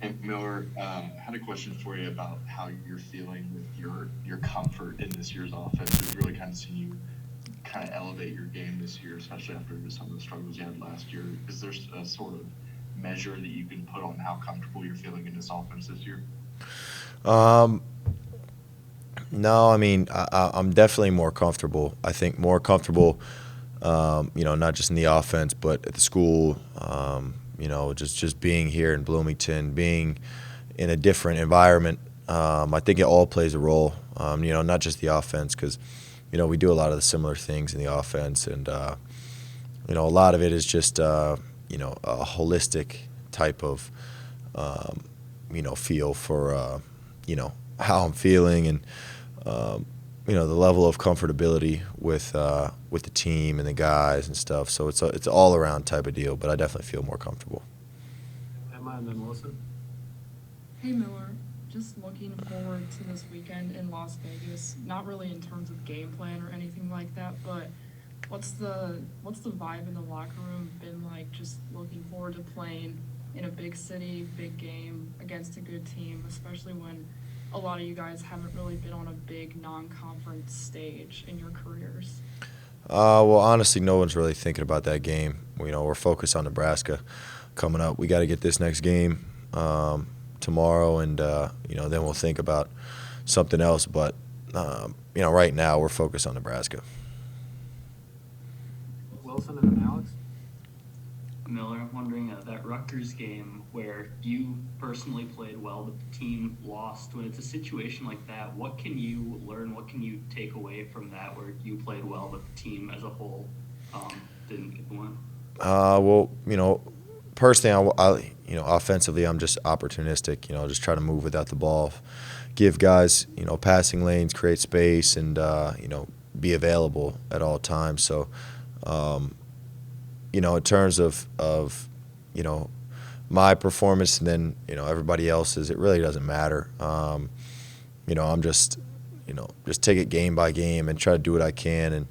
Hey, Miller, had a question for you about how you're feeling with your comfort in this year's offense. We've really kind of seen you kind of elevate your game this year, especially after some of the struggles you had last year. Is there a sort of measure that you can put on how comfortable you're feeling in this offense this year? Um, no, I mean I'm definitely more comfortable. I think more comfortable, not just in the offense, but at the school. Just being here in Bloomington, being in a different environment. I think it all plays a role. Not just the offense, because we do a lot of the similar things in the offense, and a lot of it is just a holistic type of feel for how I'm feeling and the level of comfortability with the team and the guys and stuff. So it's all around type of deal. But I definitely feel more comfortable. Emma and then Wilson. Hey Miller, just looking forward to this weekend in Las Vegas. Not really in terms of game plan or anything like that, but what's the vibe in the locker room been like? Just looking forward to playing in a big city, big game against a good team, especially when a lot of you guys haven't really been on a big non-conference stage in your careers. Well, honestly, no one's really thinking about that game. We're focused on Nebraska coming up. We got to get this next game tomorrow, and then we'll think about something else. But right now we're focused on Nebraska. Wilson and then Alex. Miller, I'm wondering that Rutgers game where you personally played well, but the team lost. When it's a situation like that, what can you learn? What can you take away from that where you played well, but the team as a whole didn't get the win? Well, personally, offensively, I'm just opportunistic. Just try to move without the ball, give guys, passing lanes, create space, and be available at all times. So, in terms of my performance and then everybody else's, it really doesn't matter. I'm just take it game by game and try to do what I can, and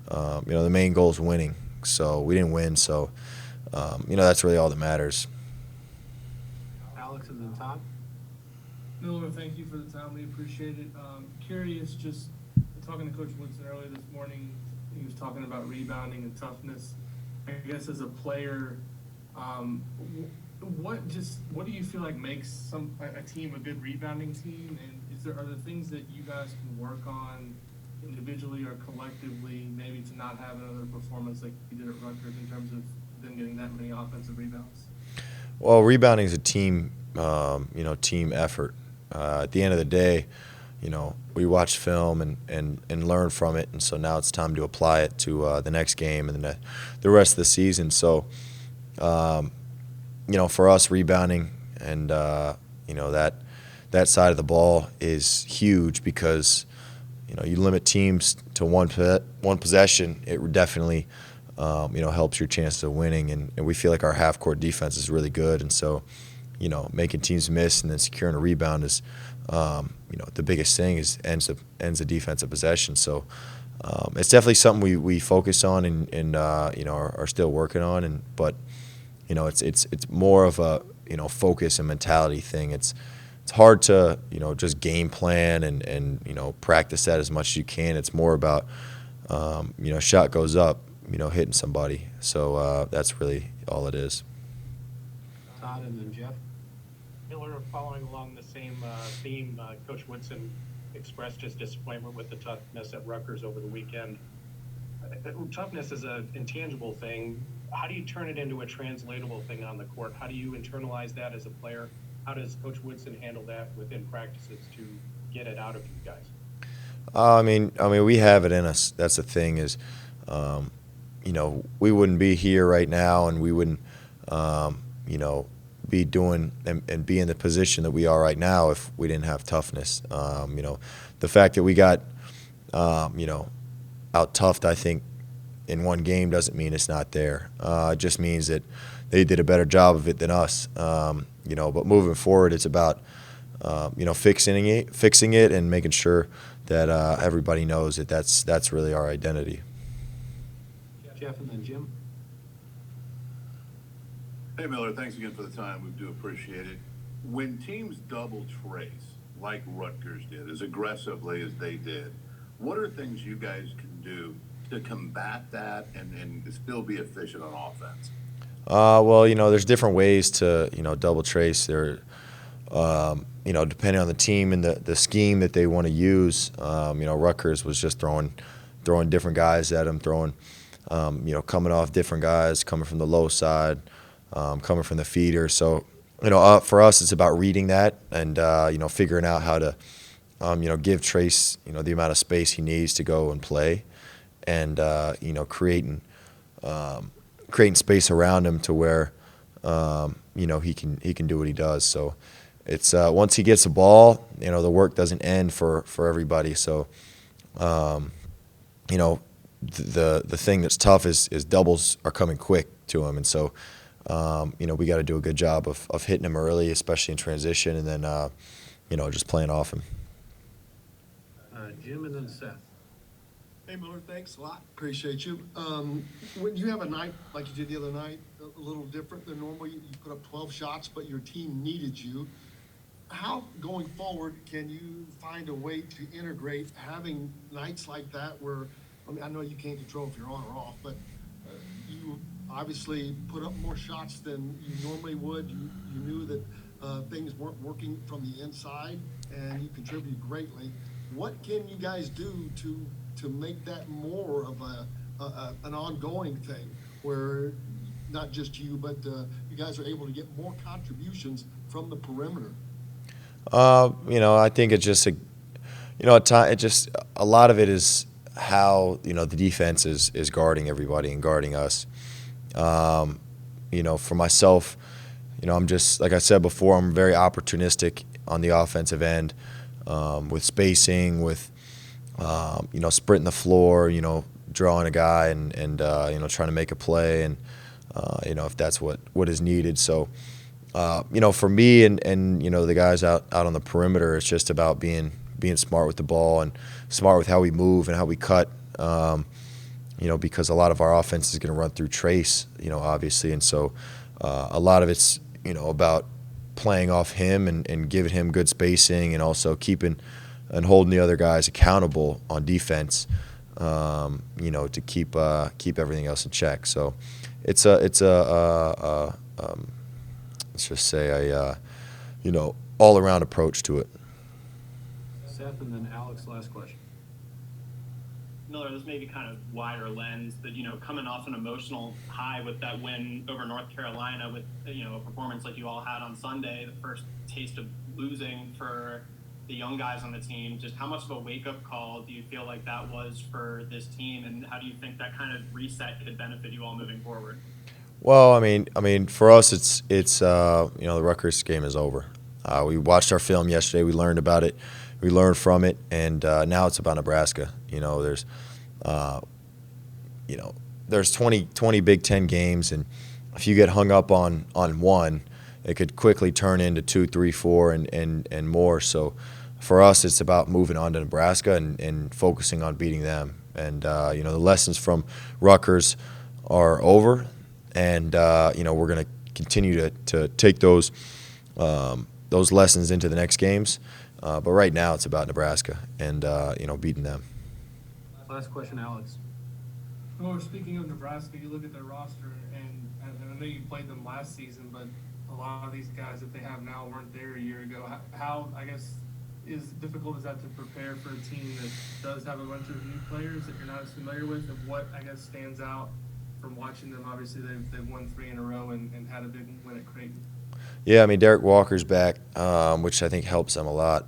the main goal is winning. So we didn't win, so that's really all that matters. Alex and then Todd. Miller, thank you for the time. We appreciate it. Curious, just talking to Coach Woodson earlier this morning, he was talking about rebounding and toughness. I guess as a player, what do you feel like makes a team a good rebounding team? And are there things that you guys can work on individually or collectively, maybe to not have another performance like you did at Rutgers in terms of them getting that many offensive rebounds? Well, rebounding is a team, team effort. At the end of the day, we watch film and learn from it, and so now it's time to apply it to the next game and the rest of the season. So, for us, rebounding and that side of the ball is huge because you limit teams to one possession. It definitely helps your chances of winning, and we feel like our half court defense is really good, and so making teams miss and then securing a rebound is the biggest thing is ends the defensive possession. So it's definitely something we focus on and are still working on, but it's more of a focus and mentality thing. It's hard to just game plan and practice that as much as you can. It's more about shot goes up, hitting somebody. So that's really all it is. Todd and then Jeff. Miller, following along the same theme, Coach Woodson expressed his disappointment with the toughness at Rutgers over the weekend. Toughness is an intangible thing. How do you turn it into a translatable thing on the court? How do you internalize that as a player? How does Coach Woodson handle that within practices to get it out of you guys? I mean, we have it in us. That's the thing is, we wouldn't be here right now, and we wouldn't, be doing and be in the position that we are right now if we didn't have toughness. The fact that we got, out toughed, I think, in one game doesn't mean it's not there. It just means that they did a better job of it than us. But moving forward, it's about, fixing it and making sure that everybody knows that that's really our identity. Jeff and then Jim. Hey, Miller, thanks again for the time. We do appreciate it. when teams double trace, like Rutgers did, as aggressively as they did, what are things you guys can do to combat that and still be efficient on offense? Well, there's different ways to, double trace. Depending on the team and the scheme that they want to use. Rutgers was just throwing different guys at them, coming off different guys, coming from the low side, coming from the feeder. So, for us, it's about reading that and, figuring out how to, give Trace, the amount of space he needs to go and play and, creating space around him to where, he can do what he does. So it's once he gets the ball, the work doesn't end for everybody. So, the thing that's tough is doubles are coming quick to him, and so we got to do a good job of hitting him early, especially in transition, and then just playing off him. Jim and then Seth. Hey, Miller, thanks a lot. Appreciate you. When you have a night like you did the other night, a little different than normal, you put up 12 shots, but your team needed you. How, going forward, can you find a way to integrate having nights like that where, I know you can't control if you're on or off, but you obviously put up more shots than you normally would. You knew that things weren't working from the inside, and you contributed greatly. What can you guys do to make that more of an ongoing thing where not just you, but you guys are able to get more contributions from the perimeter? I think it's just a lot of it is how the defense is guarding everybody and guarding us. For myself, I'm just, like I said before, I'm very opportunistic on the offensive end, with spacing, with sprinting the floor, drawing a guy and trying to make a play, and if that's what is needed. So for me and the guys out on the perimeter, it's just about being smart with the ball and smart with how we move and how we cut. Because a lot of our offense is going to run through Trace, obviously, and so a lot of it's about playing off him and giving him good spacing, and also keeping and holding the other guys accountable on defense, to keep everything else in check. So it's let's just say a all around approach to it. Seth and then Alex, last question. Miller, this may be kind of wider lens, but coming off an emotional high with that win over North Carolina, with a performance like you all had on Sunday, the first taste of losing for the young guys on the team, just how much of a wake-up call do you feel like that was for this team, and how do you think that kind of reset could benefit you all moving forward? Well, I mean, for us, it's the Rutgers game is over. We watched our film yesterday. We learned about it. We learned from it, and now it's about Nebraska. There's 20 Big Ten games, and if you get hung up on one, it could quickly turn into 2, 3, 4, and more. So for us, it's about moving on to Nebraska and focusing on beating them. And the lessons from Rutgers are over, and we're going to continue to take those lessons into the next games. But right now, it's about Nebraska and beating them. Last question, Alex. Well, speaking of Nebraska, you look at their roster, and I know you played them last season, but a lot of these guys that they have now weren't there a year ago. How, I guess, is difficult is that to prepare for a team that does have a bunch of new players that you're not as familiar with? And what, I guess, stands out from watching them? Obviously, they've won 3 in a row and had a big win at Creighton. Yeah, Derek Walker's back, which I think helps them a lot.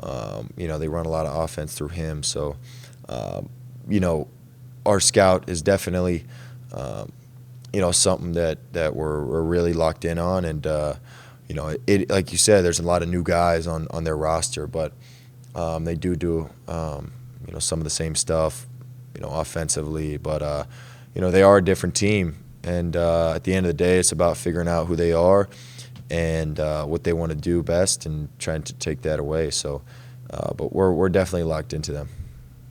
They run a lot of offense through him. So, our scout is definitely, something that we're really locked in on. And, it like you said, there's a lot of new guys on their roster, but they do some of the same stuff, offensively. But, they are a different team. And at the end of the day, it's about figuring out who they are and what they want to do best and trying to take that away. So, but we're definitely locked into them.